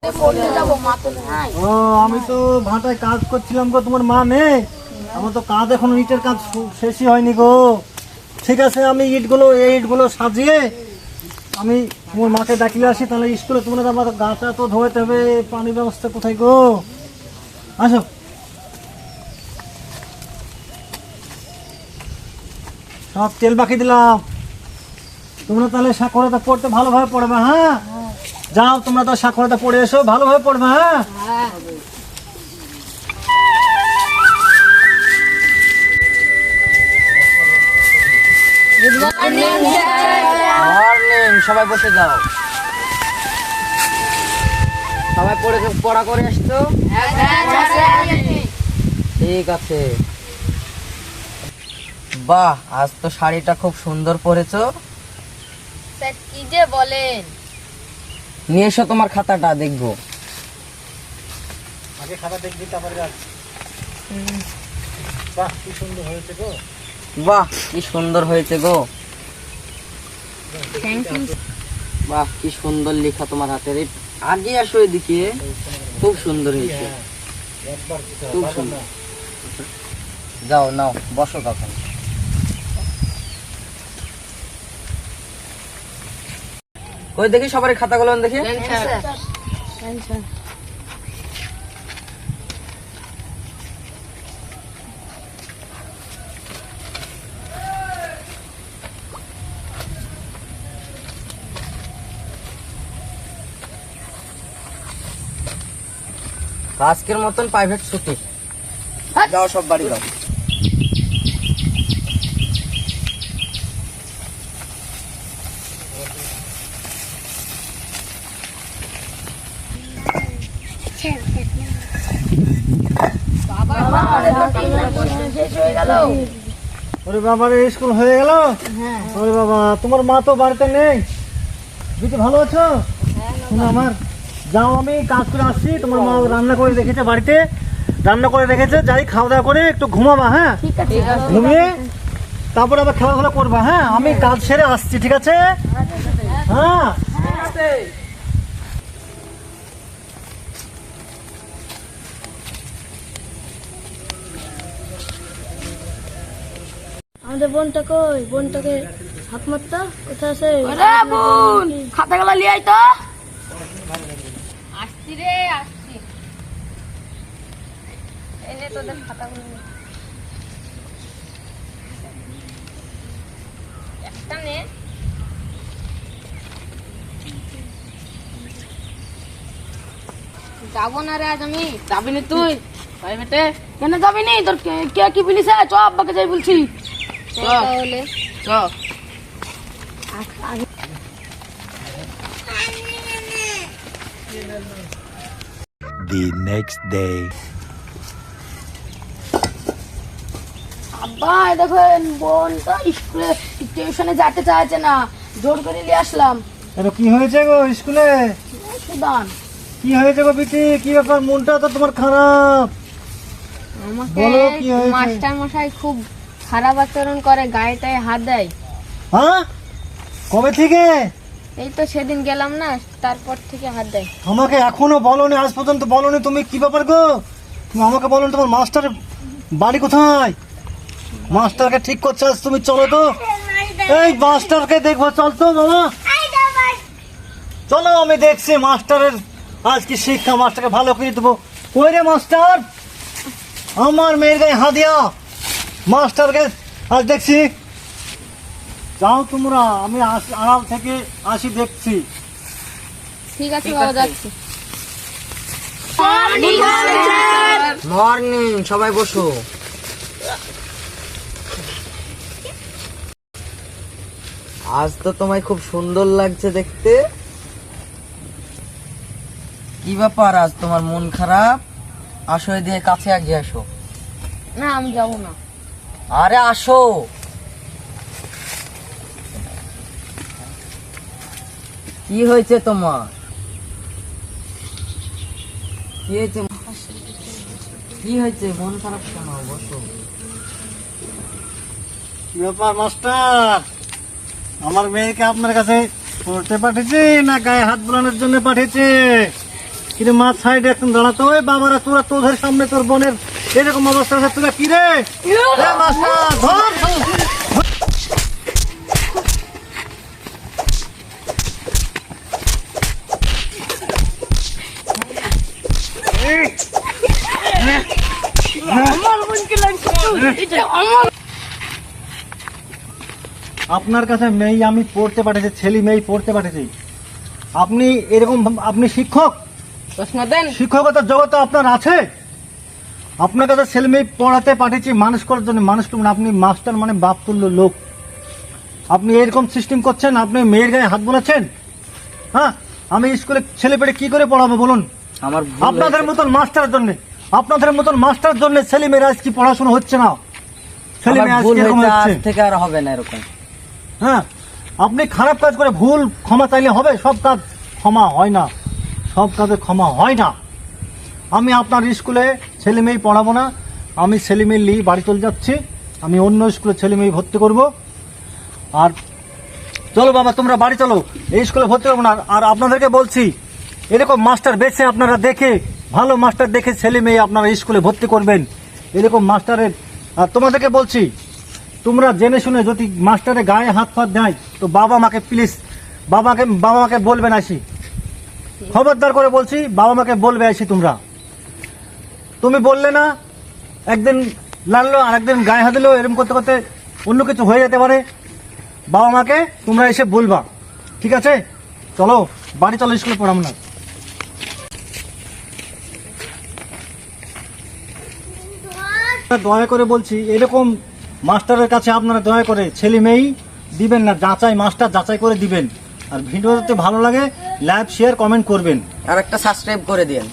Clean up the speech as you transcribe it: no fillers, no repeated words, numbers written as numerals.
ও আমি তো ভাটায় কাজ করছিলাম গো, তোমার মা নেই? আমার তো কাজ এখন ইটের কাজ শেষই হয়নি গো। ঠিক আছে, আমি ইটগুলো সাজিয়ে আমি তোমার মাকে ডাকিলে আসি, তাহলে স্কুলে তোমরা আমার গাটা তো ধোয়াতে হবে। পানি ব্যবস্থা কোথায় গো? আসো। সব তেল বাকি দিলাম, তোমরা তাহলে সাক্ষরতা পড়তে ভালোভাবে পড়বে। হ্যাঁ যাও, তোমরা তো সাক্ষরতা পড়ে এসো, ভালোভাবে পড়বে। হ্যাঁ মর্নিং, সবাই বসে যাও। সবাই পড়া করে আসছো? ঠিক আছে। বাহ, আজ তো শাড়িটা খুব সুন্দর পরেছো। স্যার কি যে বলেন। নিয়ে এসো তোমার খাতাটা, দেখবো। আগে খাতা দেখবি, তারপরে যাস। বাহ কি সুন্দর হয়েছে গো। বাহ কি সুন্দর হয়েছে গো। Thank you. বাহ কি সুন্দর লেখা তোমার হাতের। আগে আসো এদিকে, খুব সুন্দর হয়েছে, খুব সুন্দর। যাও নাও, বসো তখন। ওই দেখি সবার খাতাগুলো দেখি। আজকের মতন প্রাইভেট ছুটি, যাও সব বাড়ি যাও। ওরে বাবা রে, স্কুল হয়ে গেল। ওরে বাবা, তোমার মা তো বাড়িতে নেই। দিদি ভালো আছো? শোনো আমার, যাও আমি কাজ করে আসছি। তোমার মা রান্না করে রেখেছে, বাড়িতে রান্না করে রেখেছে, যাই খাওয়া দাওয়া করে একটু ঘুমাবা। হ্যাঁ ঘুমিয়ে তারপর আবার খেলাধুলা করবা। হ্যাঁ আমি কাজ সেরে আসছি, ঠিক আছে? হ্যাঁ আমাদের বোনটা কই? বোনটাকে হাত মারতা কোথায় আছে? বোন খাতাগুলো লিয়ে আই তো। আসছি রে, আসছি। এই নে তোদের খাতাগুলো। একটা নে। যাবো না রে আজ আমি। যাবি না তুই প্রাইভেটে? কেন যাবি নি? তোর কে কি বলিস? চ আব্বাকে যাই বলছি। তাহলে চ। The next day. আব্বা দেখো, বোন তো স্কুলে টিউশনে যেতে চাইছে না, জোর করে নিয়ে আসলাম। এটা কি হয়েছে গো স্কুলে? সুদান কি হয়েছে গো বিটি? কি ব্যাপার, মনটা তো তোমার খারাপ? আমাকে বলো কি হয়েছে? মাস্টার মশাই খুব খারাপ আচরণ করে, গায়েটায় হাত দেয়। হ্যাঁ কবে থেকে? এই তো সেদিন গেলাম না, তারপর থেকে হাত দেয়। আমাকে এখনো বলনি, আজ পর্যন্ত বলনি। তুমি কি ব্যাপার গো? তুমি আমাকে বলনি তোমার মাস্টারের বাড়ি কোথায়? মাস্টারকে ঠিক করছে আজ তুমি, চলো তো। এই মাস্টারকে দেখবো, চল তো বাবা, চলো আমি দেখছি মাস্টারের আজ কি শিক্ষা। মাস্টারকে ভালো করে দেবো। কই রে মাস্টার? আমার মেয়ের গায়ে হাদিয়া, মাস্টারকে আজ দেখছি। যাও তোমরা, আমি আড়াল থেকে আসি, দেখছি। ঠিক আছে বাবা, যাচ্ছি। মর্নিং, সবাই বসো। আজ তো তোমায় খুব সুন্দর লাগছে দেখতে। কি ব্যাপার, আজ তোমার মন খারাপ? আসো এদিকে, কাছে আগে আসো। না আমি যাবো না। আরে আসো। কি হয়েছে তোমার? কি হয়েছে? কি হয়েছে, মন খারাপ কেন? বসো। কি ব্যাপার মাস্টার? আমার মেয়েকে আপনার কাছে পড়তে পাঠিয়েছে না গায়ে হাত বোলানোর জন্য পাঠিয়েছে? কিন্তু মা সাইডে একদম দাঁড়াতো, ওই বাবারা তোরা তোদের সামনে তোর বোনের এরকম অবস্থা আছে, তোরা কি রে এ মাস্টার ধর। আপনার কাছে মেয়ে আমি পড়তে পাঠাচ্ছি, ছেলে মেয়ে পড়তে পাঠাচ্ছি, আপনি এরকম আপনি শিক্ষক, প্রশ্ন দেন। শিক্ষকতার জগতে আপনার আছে? আপনার কাছে ছেলে মেয়ে পড়াতে পাঠিয়েছি মানুষ করার জন্য, মানুষ করবেন, আপনি মাস্টার মানে বাপ তুল্য লোক, আপনি এরকম সিস্টেম করছেন, আপনি মেয়ের গায়ে হাত বোলাচ্ছেন। হ্যাঁ, আমি স্কুলে ছেলে পেলে কি করে পড়াবো বলুন? আমার আপনাদের মতন মাস্টারের জন্য, আপনাদের মতন মাস্টারের জন্য ছেলে মেয়েরা আজ কি পড়াশোনা হচ্ছে না, ছেলে মেয়ে আজ ভুল কিরকম হয়েছে, হচ্ছে। আজ থেকে আর হবে না এরকম। হ্যাঁ, আপনি খারাপ কাজ করে ভুল ক্ষমা চাইলে হবে? সব কাজ ক্ষমা হয় না, সব কাজে ক্ষমা হয় না। আমি আপনার স্কুলে ছেলে মেয়ে পড়াবো না, আমি ছেলে মেয়ে নিয়ে বাড়ি চলে যাচ্ছি, আমি অন্য স্কুলে ছেলে মেয়ে ভর্তি করব। আর চলো বাবা তোমরা বাড়ি চলো, এই স্কুলে ভর্তি করবো না। আর আপনাদেরকে বলছি এরকম মাস্টার বেছে আপনারা দেখে, ভালো মাস্টার দেখে ছেলে মেয়ে আপনারা স্কুলে ভর্তি করবেন। এরকম মাস্টারের, আর তোমাদেরকে বলছি তোমরা জেনে শুনে যদি মাস্টারের গায়ে হাত ফাত দেয় তো বাবা মাকে প্লিজ বাবা মাকে বলবেন আসি, খবরদার করে বলছি, বাবা মাকে বলবে আসি। তুমি বললে না, একদিন লাড়লো আর একদিন গায়ে হাত দিলো, এরকম করতে করতে অন্য কিছু হয়ে যেতে পারে। বাবা মাকে তোমরা এসে বলবা, ঠিক আছে? চলো বাড়ি চলো, স্কুলে পড়াবো না। দয়া করে বলছি এরকম মাস্টারের কাছে আপনারা দয়া করে ছেলে মেয়েই দিবেন না, যাচাই মাস্টার যাচাই করে দিবেন। আর ভিডিও যদি ভালো লাগে লাইক শেয়ার কমেন্ট করবেন। আর একটা সাবস্ক্রাইব করে দিন।